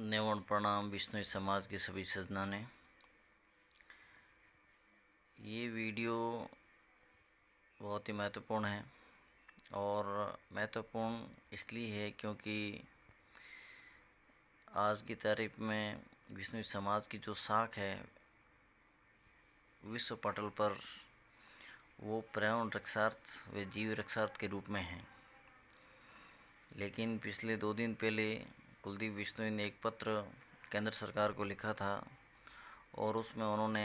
नेवण प्रणाम विष्णु समाज के सभी सजना ने। ये वीडियो बहुत ही महत्वपूर्ण है और महत्वपूर्ण इसलिए है क्योंकि आज की तारीख में विष्णु समाज की जो साख है विश्व पटल पर वो पर्यावरण रक्षार्थ व जीव रक्षार्थ के रूप में है। लेकिन पिछले 2 दिन पहले कुलदीप बिश्नोई ने एक पत्र केंद्र सरकार को लिखा था और उसमें उन्होंने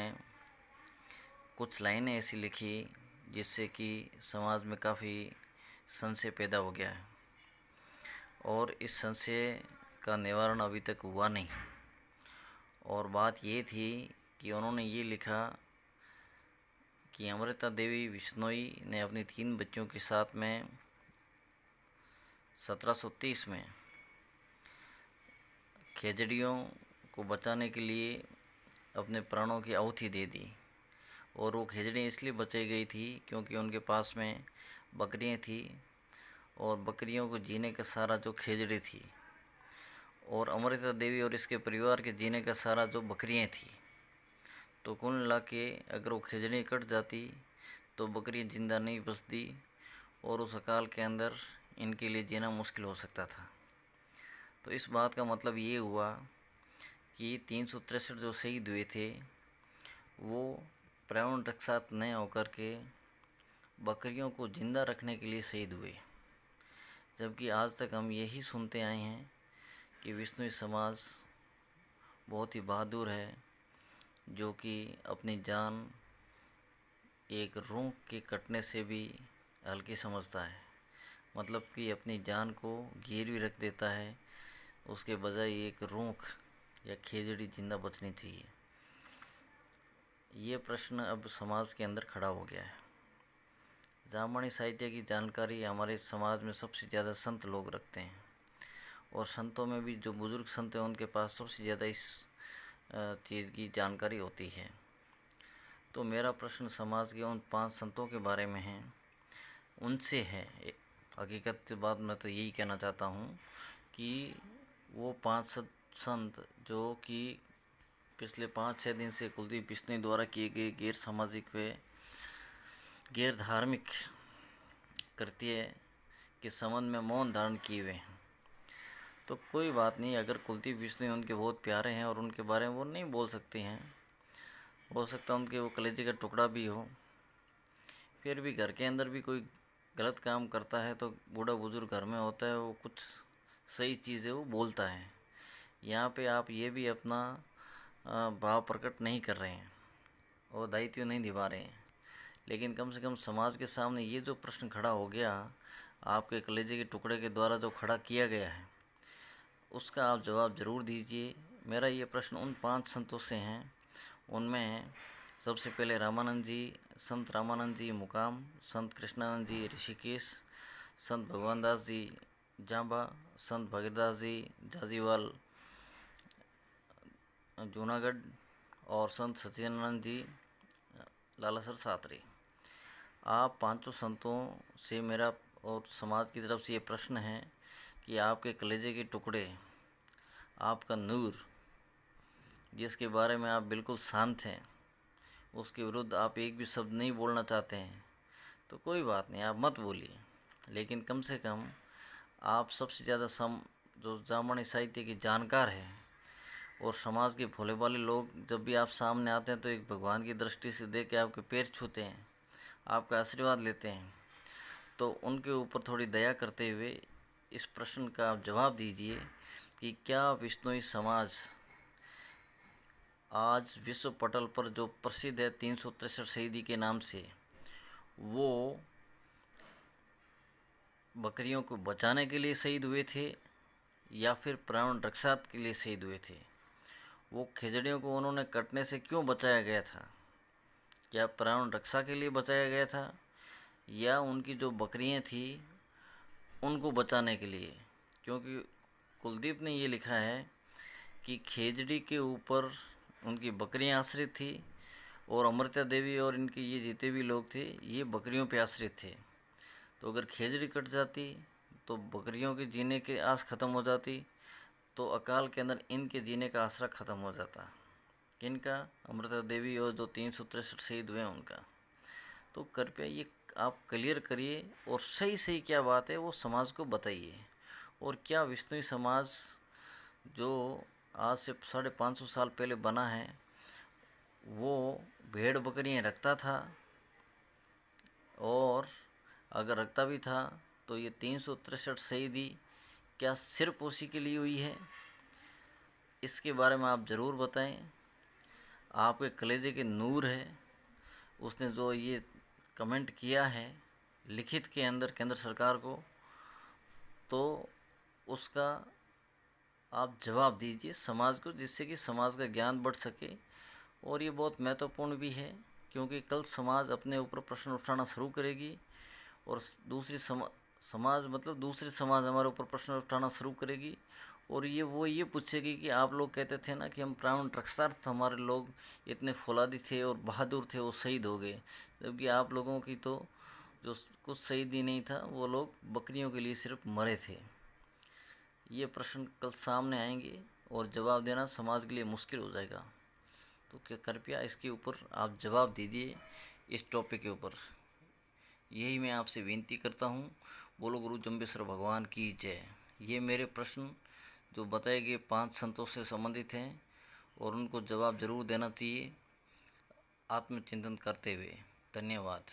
कुछ लाइनें ऐसी लिखी जिससे कि समाज में काफ़ी संशय पैदा हो गया है और इस संशय का निवारण अभी तक हुआ नहीं। और बात ये थी कि उन्होंने ये लिखा कि अमृता देवी बिश्नोई ने अपनी 3 बच्चों के साथ में 1730 में खेजड़ियों को बचाने के लिए अपने प्राणों की आहुति दे दी। और वो खेजड़ियाँ इसलिए बचाई गई थी क्योंकि उनके पास में बकरियाँ थी और बकरियों को जीने का सहारा जो खेजड़ी थी और अमृता देवी और इसके परिवार के जीने का सहारा जो बकरियाँ थी। तो कुल मिला के अगर वो खेजड़ियाँ कट जाती तो बकरियाँ जिंदा नहीं बचती और उस अकाल के अंदर इनके लिए जीना मुश्किल हो सकता था। तो इस बात का मतलब ये हुआ कि 363 जो शहीद हुए थे वो पर्यावरण रक्षार्थ न होकर के बकरियों को जिंदा रखने के लिए शहीद हुए। जबकि आज तक हम यही सुनते आए हैं कि विष्णु समाज बहुत ही बहादुर है जो कि अपनी जान एक रूख के कटने से भी हल्की समझता है। मतलब कि अपनी जान को गिरवी रख देता है, उसके बजाय एक रूख या खेजड़ी जिंदा बचनी चाहिए। ये प्रश्न अब समाज के अंदर खड़ा हो गया है। जामणी साहित्य की जानकारी हमारे समाज में सबसे ज़्यादा संत लोग रखते हैं और संतों में भी जो बुज़ुर्ग संत हैं उनके पास सबसे ज़्यादा इस चीज़ की जानकारी होती है। तो मेरा प्रश्न समाज के उन 5 संतों के बारे में है, उनसे है। हकीकत की बात मैं तो यही कहना चाहता हूँ कि वो 5 संत जो कि पिछले 5-6 दिन से कुलदीप बिश्नोई द्वारा किए गए गैर सामाजिक व गैर धार्मिक कृत्य के संबंध में मौन धारण किए हुए हैं। तो कोई बात नहीं, अगर कुलदीप बिश्नोई उनके बहुत प्यारे हैं और उनके बारे में वो नहीं बोल सकते हैं, हो सकता है उनके वो कलेजे का टुकड़ा भी हो, फिर भी घर के अंदर भी कोई गलत काम करता है तो बूढ़ा बुजुर्ग घर में होता है, वो कुछ सही चीज़ें वो बोलता है। यहाँ पे आप ये भी अपना भाव प्रकट नहीं कर रहे हैं और दायित्व नहीं निभा रहे हैं। लेकिन कम से कम समाज के सामने ये जो प्रश्न खड़ा हो गया, आपके कलेजे के टुकड़े के द्वारा जो खड़ा किया गया है, उसका आप जवाब ज़रूर दीजिए। मेरा ये प्रश्न उन 5 संतों से हैं। उनमें सबसे पहले रामानंद जी, संत रामानंद जी मुकाम, संत कृष्णानंद जी ऋषिकेश, संत भगवान दास जी जांबा, संत भगीरदास जी जाजीवाल जूनागढ़ और संत सच्चिदानंद जी लालासर सातरी। आप 5 संतों से मेरा और समाज की तरफ से ये प्रश्न है कि आपके कलेजे के टुकड़े, आपका नूर, जिसके बारे में आप बिल्कुल शांत हैं, उसके विरुद्ध आप एक भी शब्द नहीं बोलना चाहते हैं, तो कोई बात नहीं, आप मत बोलिए। लेकिन कम से कम आप सबसे ज़्यादा जो जामणी साहित्य की जानकार है और समाज के भोले भाले लोग जब भी आप सामने आते हैं तो एक भगवान की दृष्टि से देख के आपके पैर छूते हैं, आपका आशीर्वाद लेते हैं। तो उनके ऊपर थोड़ी दया करते हुए इस प्रश्न का आप जवाब दीजिए कि क्या बिश्नोई समाज आज विश्व पटल पर जो प्रसिद्ध है 363 शहीदी के नाम से, वो बकरियों को बचाने के लिए शहीद हुए थे या फिर पर्यावरण रक्षा के लिए शहीद हुए थे? वो खेजड़ियों को उन्होंने कटने से क्यों बचाया गया था? क्या पर्यावरण रक्षा के लिए बचाया गया था या उनकी जो बकरियां थी उनको बचाने के लिए? क्योंकि कुलदीप ने ये लिखा है कि खेजड़ी के ऊपर उनकी बकरियां आश्रित थी और अमृता देवी और इनके ये जितने भी लोग थे ये बकरियों पे आश्रित थे। तो अगर खेजड़ी कट जाती तो बकरियों के जीने की आस ख़त्म हो जाती, तो अकाल के अंदर इनके जीने का आसरा ख़त्म हो जाता। किनका? अमृता देवी और जो 363 शहीद हुए उनका। तो कृपया ये आप क्लियर करिए और सही सही क्या बात है वो समाज को बताइए। और क्या विश्नोई समाज जो आज से 550 साल पहले बना है वो भेड़ बकरियां रखता था? और अगर रखता भी था तो ये 363 शहीदी क्या सिर्फ उसी के लिए हुई है? इसके बारे में आप ज़रूर बताएं। आपके कलेजे के नूर है, उसने जो ये कमेंट किया है लिखित के अंदर केंद्र सरकार को, तो उसका आप जवाब दीजिए समाज को, जिससे कि समाज का ज्ञान बढ़ सके। और ये बहुत महत्वपूर्ण भी है क्योंकि कल समाज अपने ऊपर प्रश्न उठाना शुरू करेगी और दूसरी समाज मतलब दूसरी समाज हमारे ऊपर प्रश्न उठाना शुरू करेगी। और ये पूछेगी कि आप लोग कहते थे ना कि हम प्राण रक्षार्थ, हमारे लोग इतने फौलादी थे और बहादुर थे, वो शहीद हो गए, जबकि आप लोगों की तो जो कुछ शहीद ही नहीं था, वो लोग बकरियों के लिए सिर्फ मरे थे। ये प्रश्न कल सामने आएंगे और जवाब देना समाज के लिए मुश्किल हो जाएगा। तो क्या कृपया इसके ऊपर आप जवाब दीजिए, इस टॉपिक के ऊपर। यही मैं आपसे विनती करता हूँ। बोलो गुरु जम्बेश्वर भगवान की जय। ये मेरे प्रश्न जो बताए गए 5 संतों से संबंधित हैं और उनको जवाब जरूर देना चाहिए आत्मचिंतन करते हुए। धन्यवाद।